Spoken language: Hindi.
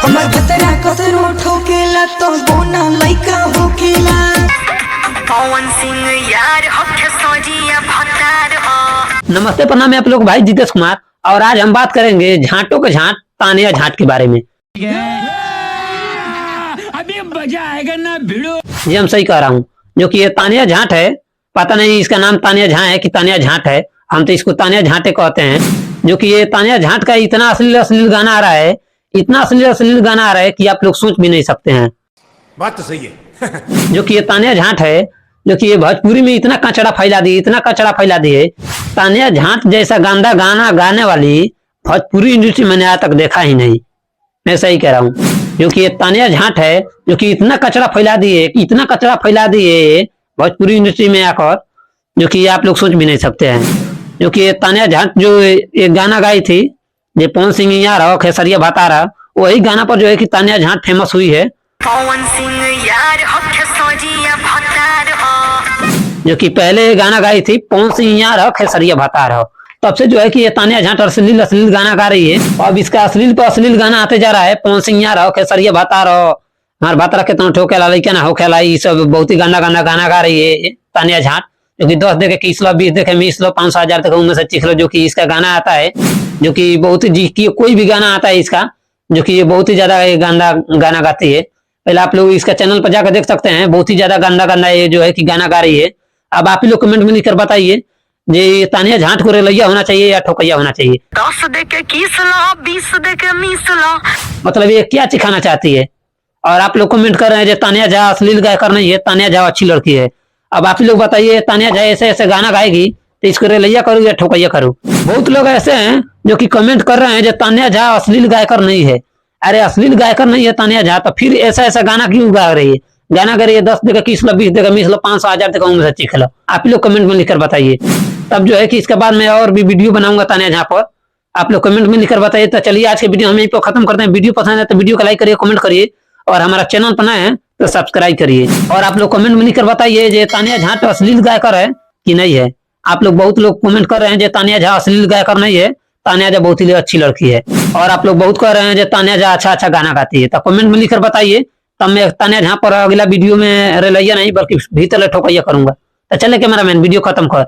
हमर भतरा कतनो ठोकेला तो बोना लइका होकेला। पवन सिंह यार हक सोजिया भतार हो। नमस्ते प्रणाम, आप लोग भाई जितेश कुमार, और आज हम बात करेंगे झांटों के झांट तानिया झांट के बारे में। अभी मजा आएगा ना भिड़ो। जी हम सही कह रहा हूँ, जो कि ये तानिया झांट है, पता नहीं इसका नाम तानिया झां है कि तानिया झांट है, हम तो इसको तानिया झांटे कहते हैं। जो कि ये तानिया झांट का इतना अश्लील गाना आ रहा है, इतना अश्लील गाना आ रहा है कि आप लोग सोच भी नहीं सकते हैं। बात तो सही है। जो कि ये तानिया झांट है, जो कि ये भोजपुरी में इतना कचड़ा फैला दिए, इतना कचड़ा फैला दिए। तानिया झांट जैसा गंदा गाना गाने वाली भोजपुरी इंडस्ट्री मैंने आज तक देखा ही नहीं, मैं सही कह रहा हूँ। जो कि ये तानिया झांट है, जो कि इतना कचरा फैला दिए, इतना कचरा फैला दिए भोजपुरी इंडस्ट्री में आकर, जो कि आप लोग सोच भी नहीं सकते हैं। जो कि ये तानिया झांट जो एक गाना गाई थी, जो पवन सिंह यार हो खेसरिया भाता रहा, वही गाना पर जो है कि तानिया झांट फेमस हुई है। पवन सिंह यार हक सोजिया भतार हो। जो कि पहले गाना गाई थी पवन सिंह यार हो खेसरिया भाता रहा, तब से जो है कि ये तानिया झांट अश्लील गाना गा रही है। अब इसका अश्लील पर अश्लील गाना आते जा रहा है। पवन सिंह यार हो खेसरिया भाता रहो, हमारे भातरा कितना ठोकेला लइका ना होखेला, ये सब बहुत ही गाना गा रही है तानिया झांट। जो कि 10 देखे 20 लो, 20 देखे 20 लो, 500 1000 तक उनमें से चीख लो। जो कि इसका गाना आता है, जो कि बहुत ही कोई भी गाना आता है इसका, जो कि ये बहुत ही ज्यादा गाना गाती है। पहले आप लोग इसका चैनल पर जाकर देख सकते हैं, बहुत ही ज्यादा गंदा ये जो है कि गाना गा रही है। अब आप ही लोग कमेंट में लिखकर बताइए, ये तानिया झांट को रेलैया होना चाहिए या ठोकैया होना चाहिए। 10 देके 20 लो, 20 देके 20 लो। मतलब ये क्या सिखाना चाहती है। और आप लोग कमेंट कर रहे हैं जो तानिया झा अश्लील गायकर नहीं है, तानिया झा अच्छी लड़की है। अब आप ही लोग बताइए, तानिया झा ऐसे ऐसे गाना गाएगी तो इसको रेलैया करूँ या ठोकैया करूँ। बहुत लोग ऐसे हैं जो कि कमेंट कर रहे हैं जो तानिया झा अश्लील गायकर नहीं है। अरे अश्लील गायकर नहीं है तानिया झा, तो फिर ऐसा ऐसा गाना क्यों गा रही है। गाना गा रही है 10 देगा 20 लो, 20 देगा 20 लो, 500 1000 तक उनमें से चीख लो। आप ही लोग कमेंट में लिखकर बताइए, तब जो है कि इसके बाद मैं और भी वीडियो बनाऊंगा तानिया झा पर। आप लोग कमेंट में लिखकर बताइए। तो चलिए आज के वीडियो हम यहीं पर खत्म करते हैं। वीडियो पसंद है तो वीडियो को लाइक करिए, कमेंट करिए, और हमारा चैनल पर नए हैं तो सब्सक्राइब करिए। और आप लोग कमेंट में लिखकर बताइए ये तानिया झा तो अश्लील गायकर है कि नहीं है। आप लोग बहुत लोग कमेंट कर रहे हैं जो तानिया झा अश्लील गायकर नहीं है, तानिया झा बहुत ही अच्छी लड़की है। और आप लोग बहुत कह रहे हैं जो तानिया झा अच्छा गाना गाती है, तो कमेंट में लिखकर बताइए, तब मैं तानिया झा पर अगला वीडियो में रेलैया नहीं बल्कि भीतर ठोकैया करूंगा। तो चले कैमरामैन वीडियो खत्म कर।